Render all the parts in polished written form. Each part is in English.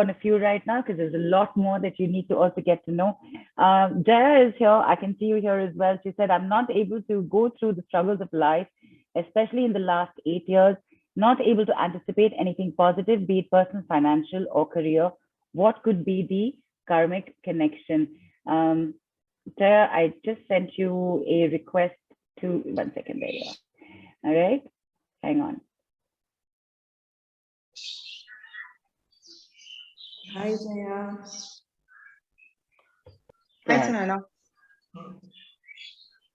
on a few right now because there's a lot more that you need to also get to know. Jaya is here. I can see you here as well. She said, I'm not able to go through the struggles of life, especially in the last 8 years, not able to anticipate anything positive, be it personal, financial, or career. What could be the karmic connection? Jaya, I just sent you a request to, 1 second, there you are. All right, hang on. Hi, Jaya. Hi, Sunaina.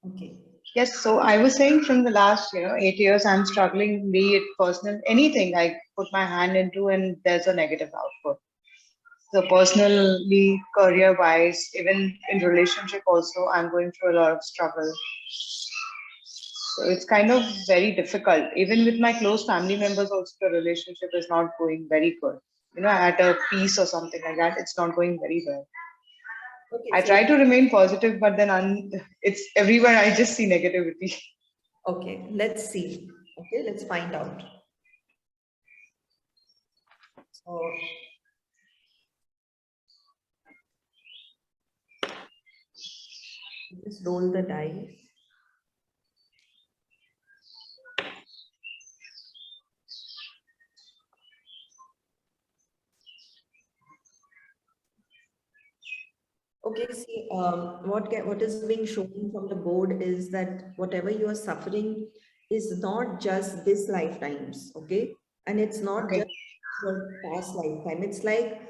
Okay. Yes, so I was saying from the last, 8 years, I'm struggling, be it personal, anything I put my hand into, and there's a negative output. So personally, career-wise, even in relationship also, I'm going through a lot of struggle. So it's kind of very difficult. Even with my close family members also, the relationship is not going very good. At a peace or something like that, it's not going very well. Okay, I try to remain positive, but then it's everywhere I just see negativity. Okay, let's see. Okay, let's find out. So, just roll the dice. Okay, see, what is being shown from the board is that whatever you are suffering is not just this lifetimes, okay? And it's not just your past lifetime. It's like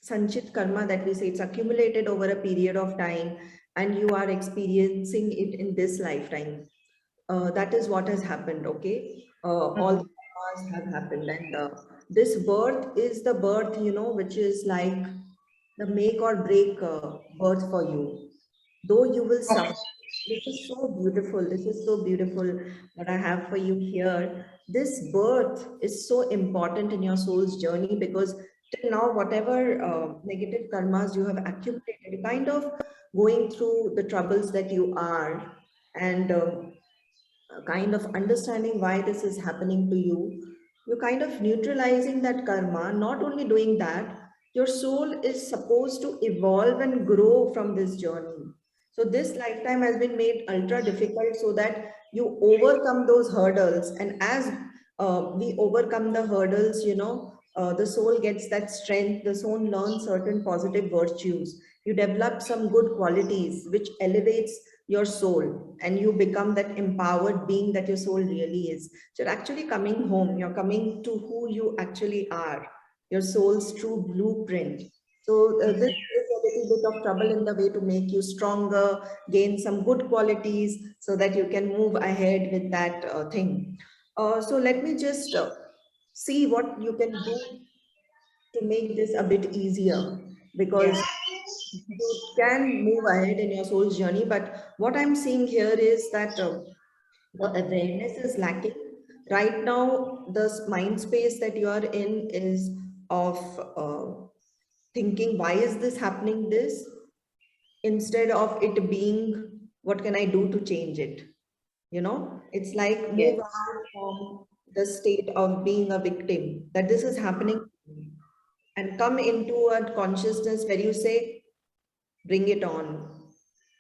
sanchit karma that we say, it's accumulated over a period of time and you are experiencing it in this lifetime. That is what has happened, okay? All the karmas have happened, and this birth is the birth, which is like the make or break birth for you. Though you will suffer. This is so beautiful. This is so beautiful what I have for you here. This birth is so important in your soul's journey because till now, whatever negative karmas you have accumulated, you're kind of going through the troubles that you are and kind of understanding why this is happening to you. You're kind of neutralizing that karma. Not only doing that, your soul is supposed to evolve and grow from this journey. So this lifetime has been made ultra difficult so that you overcome those hurdles. And as we overcome the hurdles, the soul gets that strength, the soul learns certain positive virtues. You develop some good qualities which elevates your soul and you become that empowered being that your soul really is. So you're actually coming home, you're coming to who you actually are, your soul's true blueprint. So this is a little bit of trouble in the way to make you stronger, gain some good qualities so that you can move ahead with that thing. So let me just see what you can do to make this a bit easier, because you can move ahead in your soul's journey. But what I'm seeing here is that the awareness is lacking. Right now, the mind space that you are in is of thinking, why is this happening this? Instead of it being, what can I do to change it? It's like move out from the state of being a victim, that this is happening, and come into a consciousness where you say, bring it on,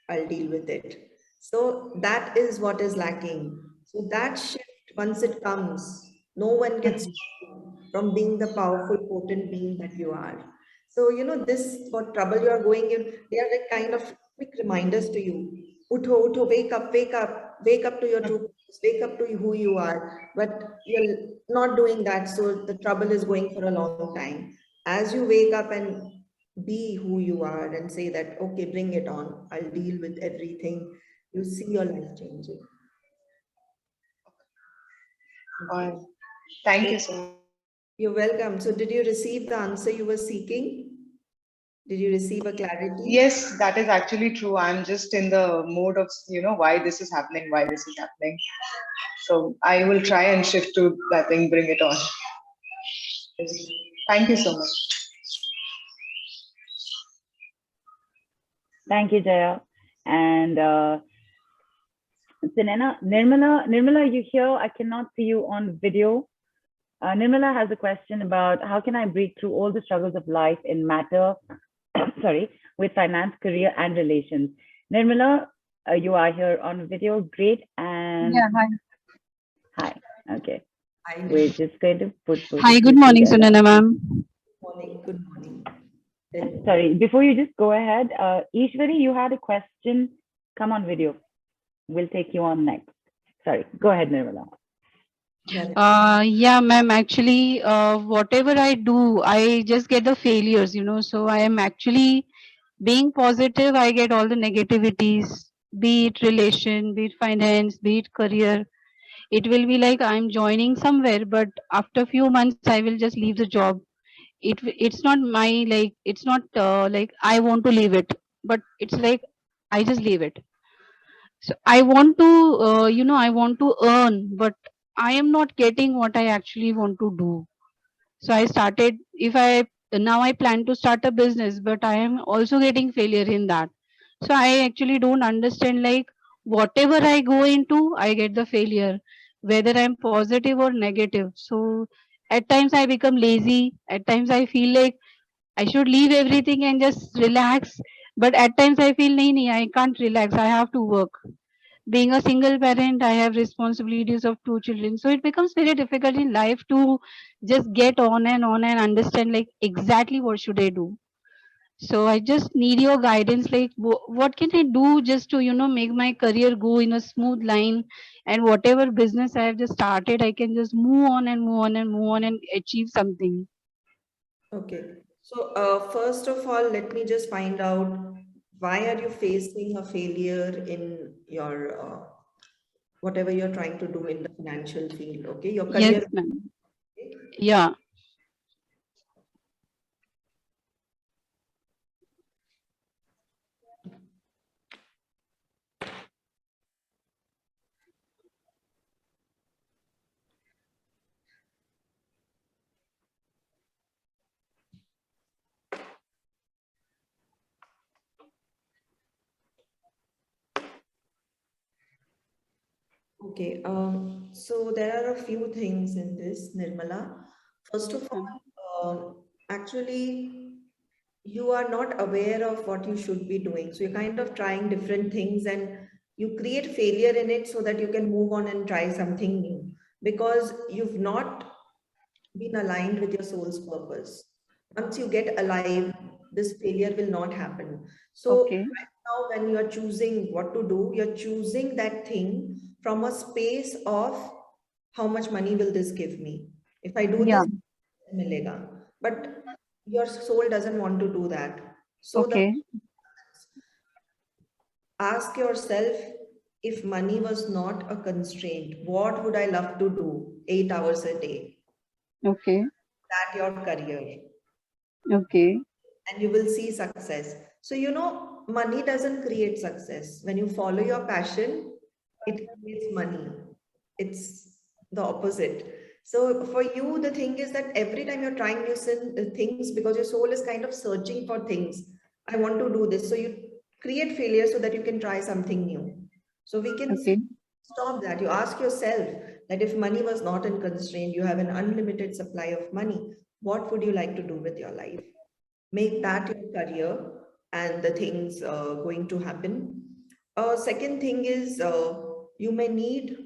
I'll deal with it. So that is what is lacking. So that shift, once it comes, no one can stop you from being the powerful, potent being that you are. So, this, what trouble you are going in, they are like kind of quick reminders to you. Utho, utho, wake up to your true purpose, wake up to who you are. But you're not doing that, so the trouble is going for a long time. As you wake up and be who you are and say that, okay, bring it on, I'll deal with everything, you see your life changing. Okay. Thank you so much. You're welcome. So did you receive the answer you were seeking? Did you receive a clarity? Yes, that is actually true. I'm just in the mode of, why this is happening, why this is happening. So I will try and shift to that thing, bring it on. Thank you so much. Thank you, Jaya. And Nirmala, are you here? I cannot see you on video. Nirmala has a question about how can I break through all the struggles of life in matter, sorry, with finance, career, and relations. Nirmala, you are here on video. Great. And Yeah, hi. hi. Okay. Hi, We're just going to put both Hi, of good you morning, together. Sunana ma'am. morning. Good morning. Then- Sorry, before you just go ahead, Ishwari, you had a question. Come on video. We'll take you on next. Sorry, go ahead, Nirmala. Yeah, ma'am, actually, whatever I do, I just get the failures, so I am actually being positive, I get all the negativities, be it relation, be it finance, be it career. It will be like I'm joining somewhere, but after few months, I will just leave the job. It's not my, like, it's not like I want to leave it, but it's like I just leave it. So I want to, I want to earn, but I am not getting what I actually want to do. So I started, now I plan to start a business, but I am also getting failure in that. So I actually don't understand, like, whatever I go into, I get the failure, whether I'm positive or negative. So at times I become lazy. At times I feel like I should leave everything and just relax. But at times I feel, nahi, I can't relax. I have to work. Being a single parent, I have responsibilities of 2 children. So it becomes very difficult in life to just get on and understand, like, exactly what should I do. So I just need your guidance, like, what can I do just to, make my career go in a smooth line, and whatever business I have just started, I can just move on and move on and move on and achieve something. Okay. So, first of all, let me just find out why are you facing a failure in your whatever you're trying to do in the financial field, okay? Your Yes, career. ma'am. Okay? Yeah. Okay, so there are a few things in this, Nirmala. First of Yes, ma'am. all, actually, you are not aware of what you should be doing. So you're kind of trying different things and you create failure in it so that you can move on and try something new because you've not been aligned with your soul's purpose. Once you get alive, this failure will not happen. So Okay. right now, when you're choosing what to do, you're choosing that thing from a space of how much money will this give me? If I do Yeah. this, milega. But your soul doesn't want to do that. So the Okay. ask yourself, if money was not a constraint, what would I love to do 8 hours a day? Okay. That your career. Okay. And you will see success. So, money doesn't create success. When you follow your passion, it creates money. It's the opposite. So, for you, the thing is that every time you're trying new things, because your soul is kind of searching for things, I want to do this. So, you create failure so that you can try something new. So, we can Okay. stop that. You ask yourself that if money was not in constraint, you have an unlimited supply of money, what would you like to do with your life? Make that your career and the things going to happen. Second thing is you may need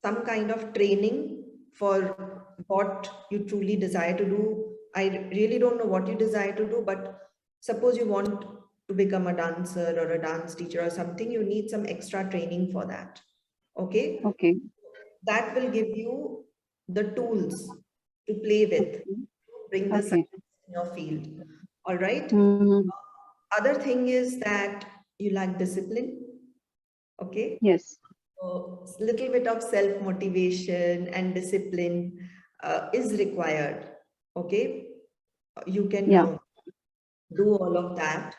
some kind of training for what you truly desire to do. I really don't know what you desire to do, but suppose you want to become a dancer or a dance teacher or something, you need some extra training for that. Okay, Okay. that will give you the tools to play with, bring the Okay. success in your field. All right. Mm-hmm. Other thing is that you lack discipline. Okay. Yes. So little bit of self motivation and discipline is required. Okay. You can Yeah. do all of that.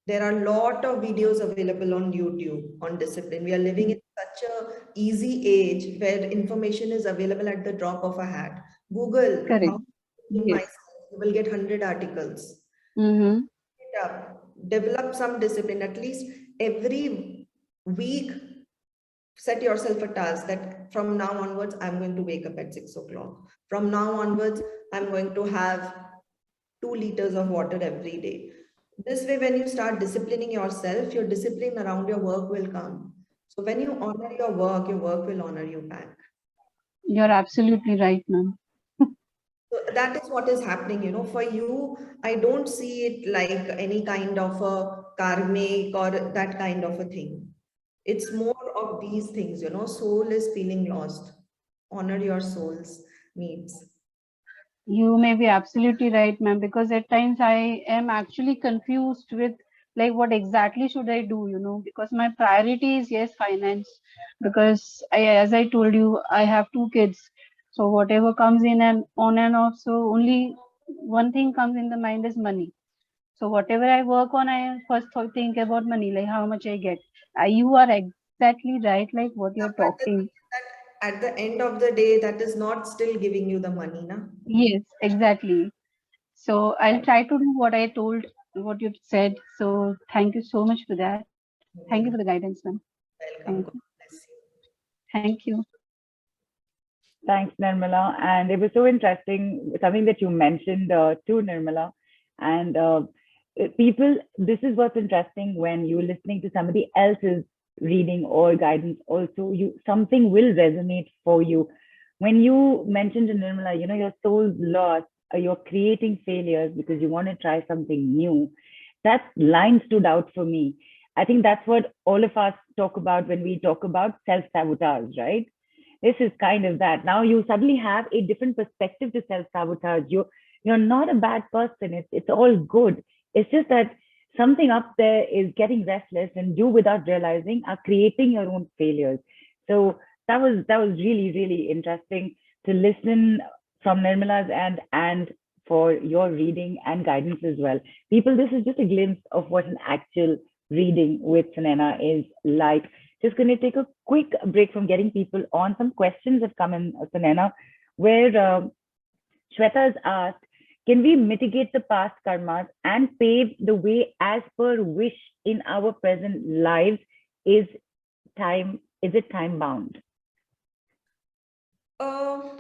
There are a lot of videos available on YouTube on discipline. We are living in such a easy age where information is available at the drop of a hat. Google Correct. how to discipline Yes. myself. You will get 100 articles. Mm-hmm. It up, develop some discipline. At least every week, set yourself a task that from now onwards, I'm going to wake up at 6 o'clock. From now onwards, I'm going to have 2 liters of water every day. This way, when you start disciplining yourself, your discipline around your work will come. So when you honor your work will honor you back. You're absolutely right, ma'am. So that is what is happening, for you. I don't see it like any kind of a karmic or that kind of a thing. It's more of these things, soul is feeling lost. Honor your soul's needs. You may be absolutely right, ma'am, because at times I am actually confused with like what exactly should I do, because my priority is yes, finance, because as I told you, I have 2 kids. So whatever comes in and on and off, so only one thing comes in the mind is money. So whatever I work on, I first think about money, like how much I get. You are exactly right, like what you're But the thing talking. is that at the end of the day, that is not still giving you the money, na? Yes, exactly. So I'll try to do what I told, what you said. So thank you so much for that. Thank you for the guidance, ma'am. Welcome. Thank God you. bless you. Thank you. Thanks, Nirmala. And it was so interesting, something that you mentioned too, Nirmala. And people, this is what's interesting when you're listening to somebody else's reading or guidance also, something will resonate for you. When you mentioned to Nirmala, your soul's lost, you're creating failures because you want to try something new. That line stood out for me. I think that's what all of us talk about when we talk about self-sabotage, right? This is kind of that. Now you suddenly have a different perspective to self-sabotage. You're not a bad person. It's all good. It's just that something up there is getting restless, and you, without realizing, are creating your own failures. So that was really, really interesting to listen from Nirmala's end, and for your reading and guidance as well. People, this is just a glimpse of what an actual reading with Sunaina is like. Just going to take a quick break from getting people on. Some questions have come in, Sunaina, where Shweta has asked, can we mitigate the past karmas and pave the way as per wish in our present lives? Is it time bound?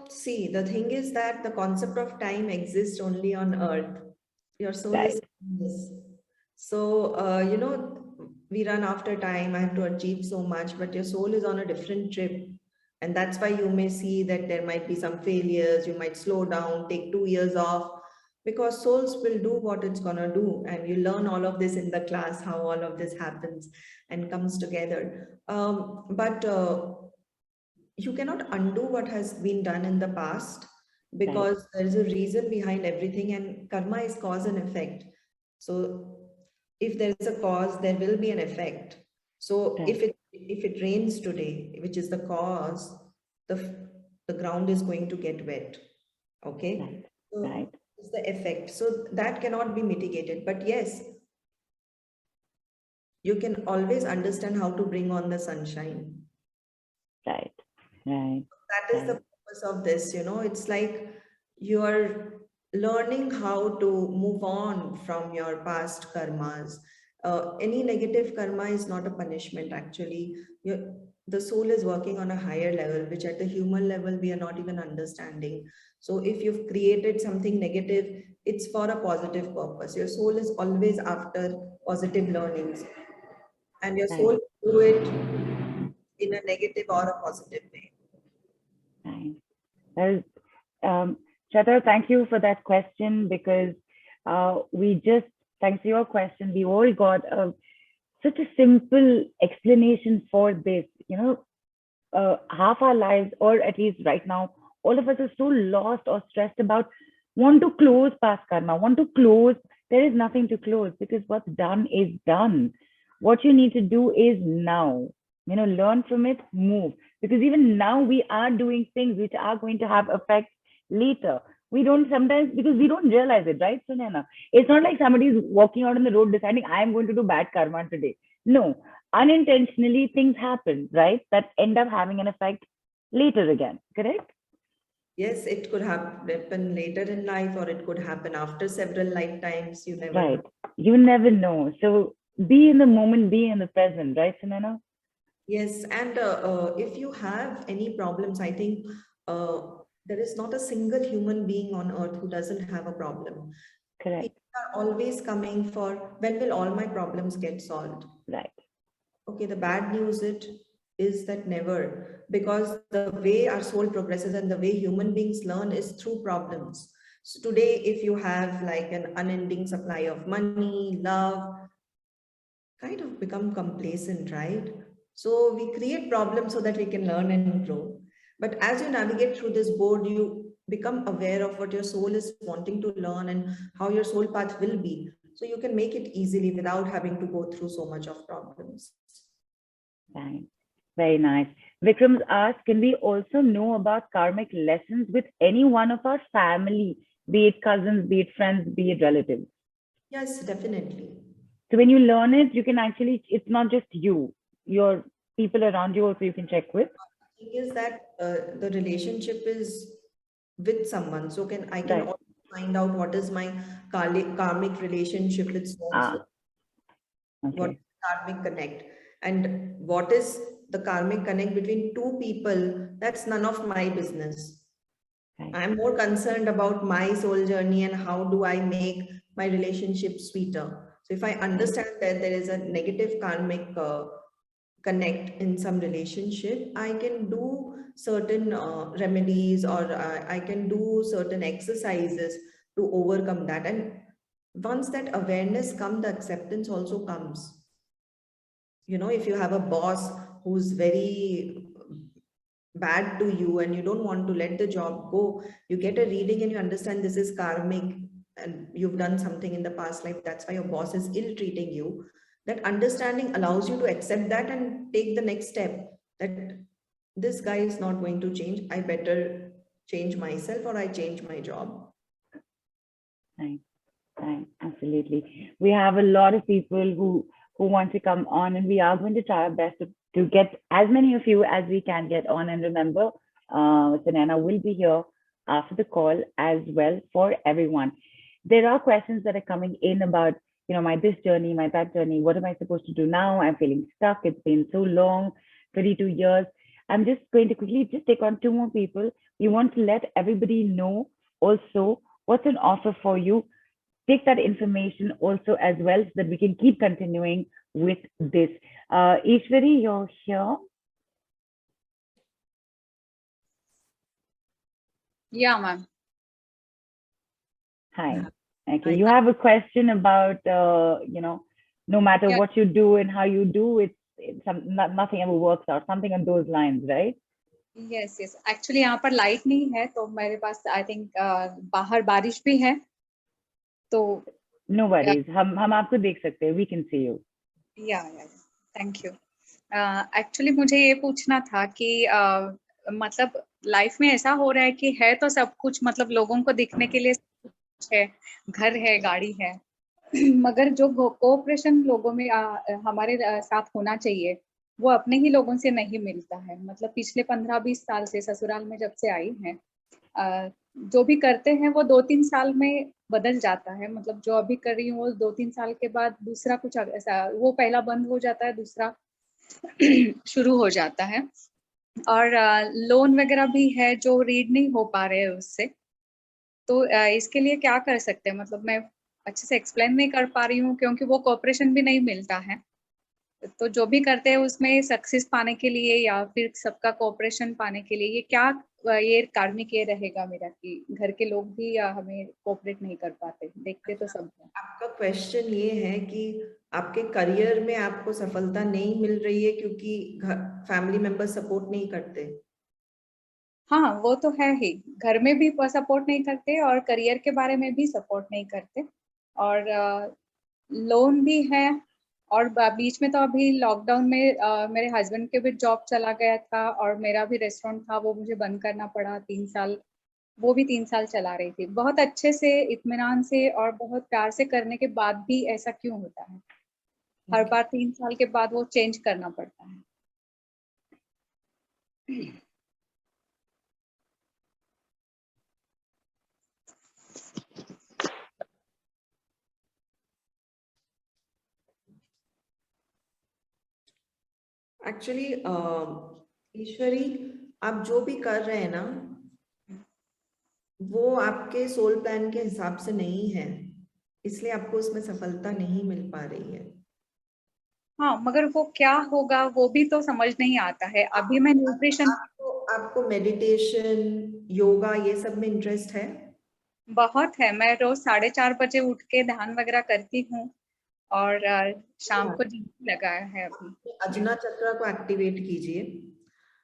See, the thing is that the concept of time exists only on earth. Your soul Right. is timeless. So, we run after time. I have to achieve so much, but your soul is on a different trip. And that's why you may see that there might be some failures. You might slow down, take 2 years off, because souls will do what it's gonna do. And you learn all of this in the class, how all of this happens and comes together. But you cannot undo what has been done in the past, because there is a reason behind everything, and karma is cause and effect. So if there is a cause, there will be an effect. So Right. if it rains today, which is the cause, the ground is going to get wet. Okay. Right. So Right. it's the effect. So that cannot be mitigated. But yes, you can always understand how to bring on the sunshine. Right. Right. That is the purpose of this. It's like you're learning how to move on from your past karmas. Any negative karma is not a punishment, actually. The soul is working on a higher level, which at the human level we are not even understanding. So if you've created something negative, it's for a positive purpose. Your soul is always after positive learnings, and your soul Right. will do it in a negative or a positive way. Right. Well, Shweta, thank you for that question, because thanks to your question, we all got such a simple explanation for this. Half our lives, or at least right now, all of us are so lost or stressed about want to close past karma, want to close. There is nothing to close, because what's done is done. What you need to do is now, learn from it, move. Because even now we are doing things which are going to have effects later. We don't sometimes, because we don't realize it, right, Sunaina? It's not like somebody is walking out on the road deciding, I am going to do bad karma today. No, unintentionally things happen, right? That end up having an effect later again, correct? Yes, it could happen later in life, or it could happen after several lifetimes. You never know. Right. You never know. So be in the moment, be in the present, right, Sunaina? Yes, and if you have any problems, I think uh, there is not a single human being on earth who doesn't have a problem. Correct. People are always coming for, when will all my problems get solved? Right. Okay, the bad news is that never, because the way our soul progresses and the way human beings learn is through problems. So today, if you have like an unending supply of money, love, kind of become complacent, right? So we create problems so that we can learn and grow. But as you navigate through this board, you become aware of what your soul is wanting to learn and how your soul path will be. So you can make it easily without having to go through so much of problems. Right. Very nice. Vikram's asked, can we also know about karmic lessons with any one of our family, be it cousins, be it friends, be it relatives? Yes, definitely. So when you learn it, you can actually, it's not just you, your people around you also you can check with. Thing is that the relationship is with someone. So I can Right. also find out what is my karmic relationship with so and so. What Okay. is karmic connect, and what is the karmic connect between two people? That's none of my business. Right. I'm more concerned about my soul journey and how do I make my relationship sweeter. So if I understand that there is a negative karmic connect in some relationship, I can do certain remedies, or I can do certain exercises to overcome that. And once that awareness comes, the acceptance also comes. You know, if you have a boss who's very bad to you and you don't want to let the job go, you get a reading and you understand this is karmic and you've done something in the past life, that's why your boss is ill treating you. That understanding allows you to accept that and take the next step, that this guy is not going to change, I better change myself or I change my job. Right. Right. Absolutely. We have a lot of people who want to come on, and we are going to try our best to get as many of you as we can get on. And remember, Sanana will be here after the call as well for everyone. There are questions that are coming in about, my this journey, my that journey. What am I supposed to do now? I'm feeling stuck. It's been so long, 32 years. I'm just going to quickly just take on two more people. We want to let everybody know also what's an offer for you. Take that information also as well so that we can keep continuing with this. Ishwari, you're here. Yeah, ma'am. Hi. Okay, Hi. you have a question about, no matter Yeah. what you do and how you do, nothing ever works out, something on those lines, right? Yes yes actually यहाँ पर light नहीं है तो मेरे पास I think बाहर बारिश भी है तो No worries. हम आपको देख सकते हैं. We can see you. या थैंक यू एक्चुअली मुझे ये पूछना था कि मतलब लाइफ में ऐसा हो रहा है कि है तो सब कुछ, मतलब लोगों को दिखने के लिए सब कुछ है, घर है, गाड़ी है, मगर जो कोऑपरेशन लोगों में हमारे साथ होना चाहिए वो अपने ही लोगों से नहीं मिलता है। मतलब पिछले 15-20 साल से ससुराल में जब से आई हैं, जो भी करते हैं वो 2-3 साल में बदल जाता है। मतलब जो अभी कर रही हूँ वो 2-3 साल के बाद दूसरा कुछ ऐसा, वो पहला बंद हो जाता है, दूसरा शुरू हो जाता है। और लोन वगैरह भी है जो रीड नहीं हो पा रहे हैं उससे, तो इसके लिए क्या कर सकते हैं? मतलब मैं अच्छे से एक्सप्लेन नहीं कर पा रही हूँ क्योंकि वो कोऑपरेशन भी नहीं मिलता है। तो जो भी करते हैं उसमें सक्सेस पाने के लिए या फिर सबका कोऑपरेशन पाने के लिए ये क्या ये कार्मिक ये रहेगा मेरा कि घर के लोग भी या हमें कोऑपरेट नहीं कर पाते, देखते तो सब हैं। आपका क्वेश्चन ये है कि आपके करियर में आपको सफलता नहीं मिल रही है क्योंकि फैमिली मेंबर सपोर्ट नहीं करते। हाँ, वो तो है ही। घर में भी सपोर्ट नहीं करते और करियर के बारे में भी सपोर्ट नहीं करते, और लोन भी है। और बीच में तो अभी लॉकडाउन में मेरे हस्बैंड के भी जॉब चला गया था और मेरा भी रेस्टोरेंट था, वो मुझे बंद करना पड़ा 3 साल। वो भी 3 साल चला रही थी। बहुत अच्छे से, इत्मीनान से और बहुत प्यार से करने के बाद भी ऐसा क्यों होता है? हर बार 3 साल के बाद वो चेंज करना पड़ता है। एक्चुअली ईश्वरी, आप जो भी कर रहे हैं ना, वो आपके सोल प्लान के हिसाब से नहीं है, इसलिए आपको उसमें सफलता नहीं मिल पा रही है। हाँ, मगर वो क्या होगा वो भी तो समझ नहीं आता है। अभी मैं न्यूट्रिशन आपको मेडिटेशन, योगा, ये सब में इंटरेस्ट है? बहुत है। मैं रोज 4:30 बजे उठ के ध्यान वगैरह करती हूँ और शाम को जिम लगा है अभी। अजना चक्र को एक्टिवेट कीजिए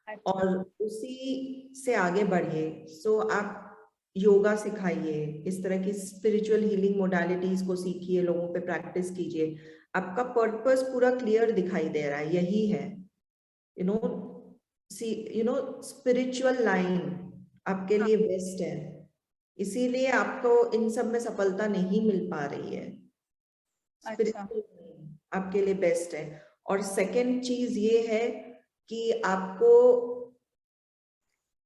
अच्छा। और उसी से आगे बढ़िए। सो आप योगा सिखाइए, इस तरह की स्पिरिचुअल हीलिंग मोडालिटीज को सीखिए, लोगों पे प्रैक्टिस कीजिए। आपका पर्पस पूरा क्लियर दिखाई दे रहा है, यही है। यू नो स्पिरिचुअल लाइन आपके लिए बेस्ट है, इसीलिए आपको इन सब में सफलता नहीं मिल पा रही है। अच्छा। स्पिरिचुअल आपके लिए बेस्ट है। और सेकंड चीज ये है कि आपको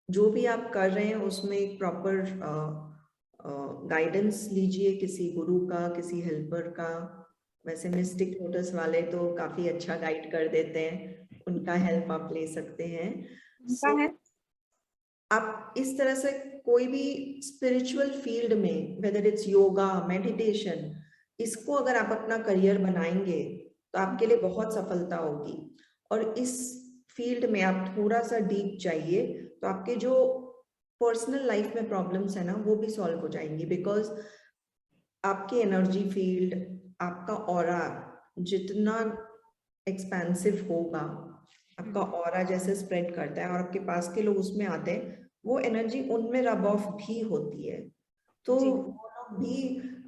जो भी आप कर रहे हैं उसमें एक प्रॉपर गाइडेंस लीजिए, किसी गुरु का, किसी हेल्पर का। वैसे मिस्टिक नोटिस वाले तो काफी अच्छा गाइड कर देते हैं, उनका हेल्प आप ले सकते हैं। उनका है। आप इस तरह से कोई भी स्पिरिचुअल फील्ड में, वेदर इट्स योगा, मेडिटेशन, इसको अगर आप अपना करियर बनाएंगे तो आपके लिए बहुत सफलता होगी। और इस फील्ड में आप थोड़ा सा डीप जाइए तो आपके जो पर्सनल लाइफ में प्रॉब्लम्स है ना, वो भी सॉल्व हो जाएंगी। बिकॉज आपकी एनर्जी फील्ड, आपका ऑरा जितना एक्सपेंसिव होगा, आपका ऑरा जैसे स्प्रेड करता है और आपके पास के लोग उसमें आते हैं, वो एनर्जी उनमें रब ऑफ भी होती है, तो जी। वो लोग भी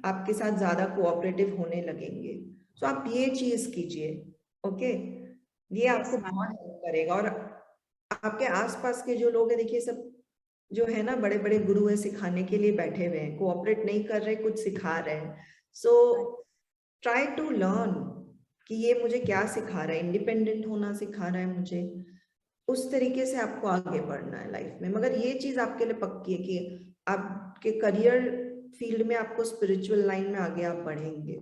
आपके साथ ज्यादा कोऑपरेटिव होने लगेंगे। तो आप ये चीज कीजिए, ओके? ये आपको यस मैम। बहुत हेल्प करेगा। और आपके आसपास के जो लोग हैं, देखिए सब जो है ना, बड़े बड़े गुरु है, सिखाने के लिए बैठे हुए हैं, कोऑपरेट नहीं कर रहे, कुछ सिखा रहे हैं। सो ट्राई टू लर्न कि ये मुझे क्या सिखा रहा है, इंडिपेंडेंट होना सिखा रहा है मुझे, उस तरीके से आपको आगे बढ़ना है लाइफ में। मगर ये चीज आपके लिए पक्की है कि आपके करियर फील्ड में आपको स्पिरिचुअल लाइन में आगे आप बढ़ेंगे,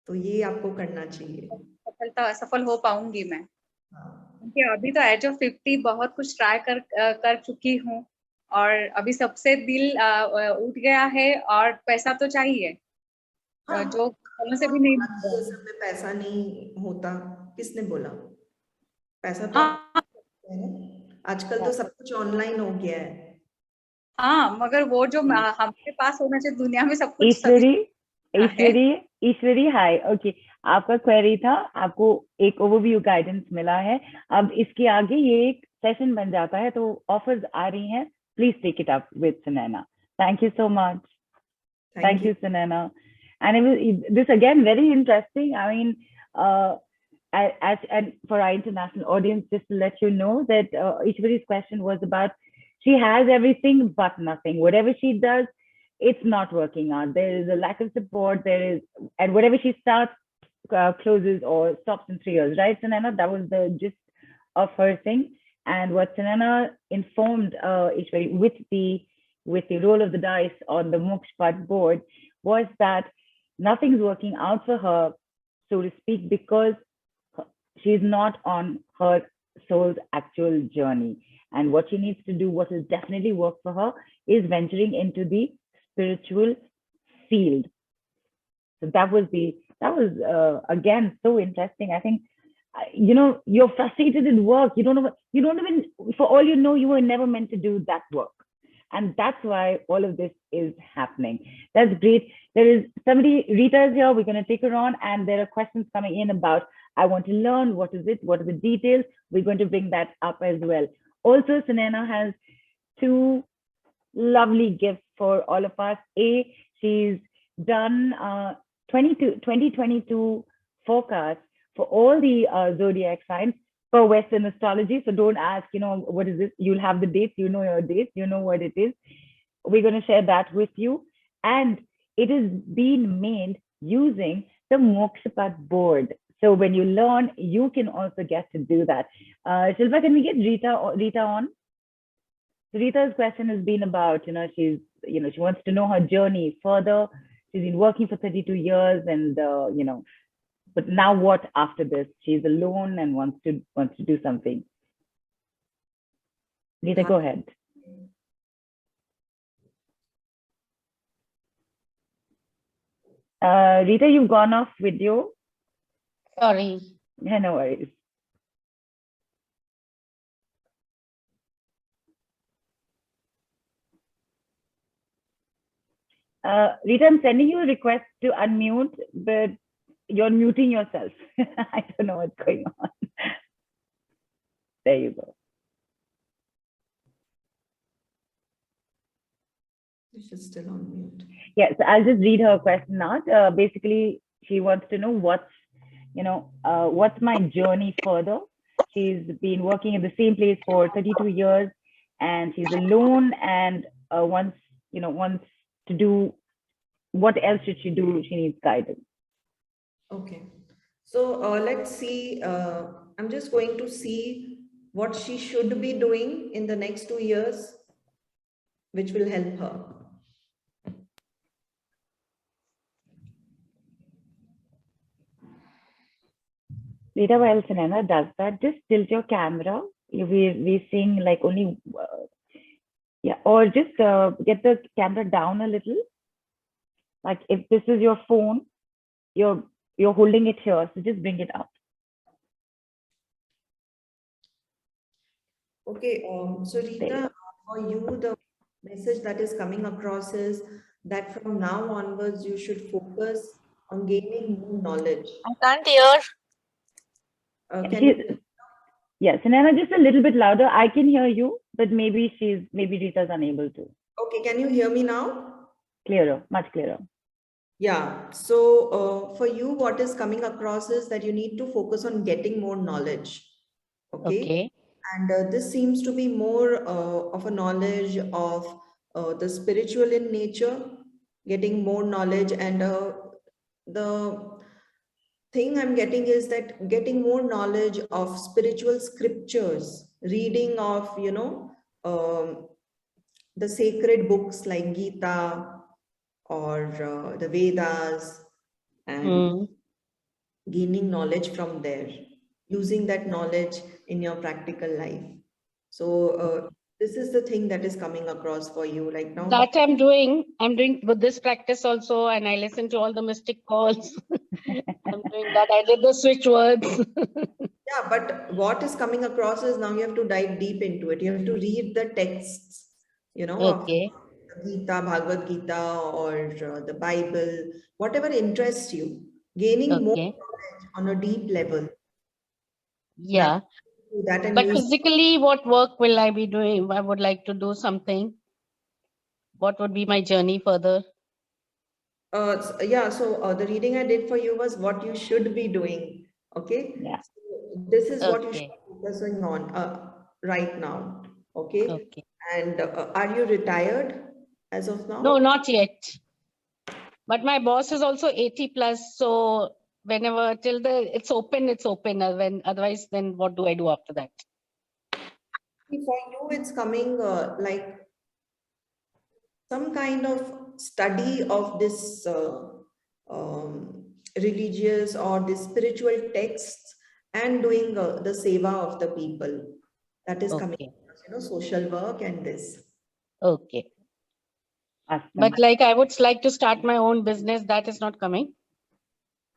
तो ये आपको करना चाहिए। सफल हो पाऊंगी मैं, हाँ। क्योंकि अभी तो एज ऑफ 50 बहुत कुछ ट्राई कर चुकी हूँ और अभी सबसे दिल उठ गया है और पैसा तो चाहिए, हाँ, जो पहले से भी नहीं मिल आज रहा के है। समय में पैसा नहीं होता, किसने बोला? पैसा तो आप हाँ। है ना? आजकल तो सब कुछ ऑनलाइन हो गया है। हाँ, मगर वो जो हमारे पास होना चाहिए, दुनिया में सब कुछ सभी ईश्वरी, है। ईश्वरी, ईश्वरी, हाय। ओके, आपका क्वेरी था, आपको एक ओवरव्यू गाइडेंस मिला है। अब इसके आगे ये एक सेशन बन जाता है, तो ऑफर्स आ रही हैं, please take it up with Sunaina. Thank you so much. Thank you, Sunaina. And this again very interesting. I mean, and for our international audience, just to let you know that Ishwari's question was about, she has everything but nothing. Whatever she does, it's not working out. There is a lack of support. There is, and whatever she starts, closes or stops in 3 years, right, Sunaina? That was the gist of her thing. And what Sunaina informed Ishwari with the roll of the dice on the Mokshpat board was that nothing's working out for her, so to speak, because she's not on her soul's actual journey. And what she needs to do, what will definitely work for her, is venturing into the spiritual field. So that was again so interesting. I think you're frustrated in work. You don't know you don't even, for all you know, you were never meant to do that work. And that's why all of this is happening. That's great. There is somebody, Rita is here. We're going to take her on, and there are questions coming in about, I want to learn, what is it, what are the details. We're going to bring that up as well. Also, Sunaina has 2 lovely gifts for all of us. She's done 2022 forecast for all the zodiac signs for Western astrology. So don't ask, what is this? You'll have the dates, your dates, what it is. We're going to share that with you. And it is being made using the Mokshapat board. So when you learn, you can also get to do that. Shilpa, can we get Rita on? Rita's question has been about, she wants to know her journey further. She's been working for 32 years and, but now what after this? She's alone and wants to do something. Rita, go ahead. Rita, you've gone off video. Sorry. Yeah, no worries. Rita, I'm sending you a request to unmute, but you're muting yourself. I don't know what's going on. There you go. She's still on mute. Yes, I'll just read her question now. Basically, she wants to know what's my journey further. She's been working in the same place for 32 years, and she's alone and wants to do, what else should she do? She needs guidance. Okay. So let's see. I'm just going to see what she should be doing in the next 2 years, which will help her. Rita, while Sunaina does that, just tilt your camera. We're seeing like only, or just get the camera down a little. Like if this is your phone, you're holding it here, so just bring it up. Okay, so Rita, for you, the message that is coming across is that from now onwards, you should focus on gaining more knowledge. I can't hear. Yes, Sunaina, just a little bit louder. I can hear you, but maybe Rita's unable to. Okay, can you hear me now? Clearer, much clearer. Yeah, so for you, what is coming across is that you need to focus on getting more knowledge. Okay. And this seems to be more of a knowledge of the spiritual in nature, getting more knowledge. And the thing I'm getting is that getting more knowledge of spiritual scriptures, reading of, the sacred books like Gita or the Vedas, and gaining knowledge from there, using that knowledge in your practical life. So this is the thing that is coming across for you right now. That I'm doing Buddhist practice also, and I listen to all the mystic calls. I'm doing that. I did the switch words. Yeah, but what is coming across is now you have to dive deep into it. You have to read the texts, of Gita, Bhagavad Gita, or the Bible, whatever interests you, gaining more knowledge on a deep level. Yeah. But physically, what work will I be doing? I would like to do something. What would be my journey further? Yeah, so the reading I did for you was what you should be doing. Okay. Yeah. So this is what you should be focusing on right now. Okay. And are you retired as of now? No, not yet. But my boss is also 80 plus. So whenever till it's open, it's open. Otherwise, then what do I do after that? For you, it's coming like some kind of study of this religious or the spiritual texts and doing the seva of the people. That is coming, social work and this. Okay. Awesome. But like I would like to start my own business. That is not coming.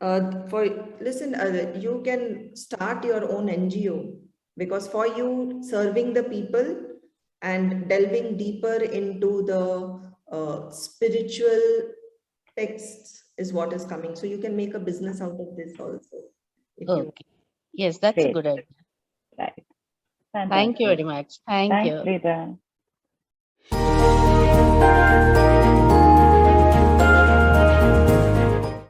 You can start your own NGO, because for you, serving the people and delving deeper into the spiritual texts is what is coming. So you can make a business out of this also. Yes, that's a good idea. Right. Thank you very much. Thank you. Thanks, Rita.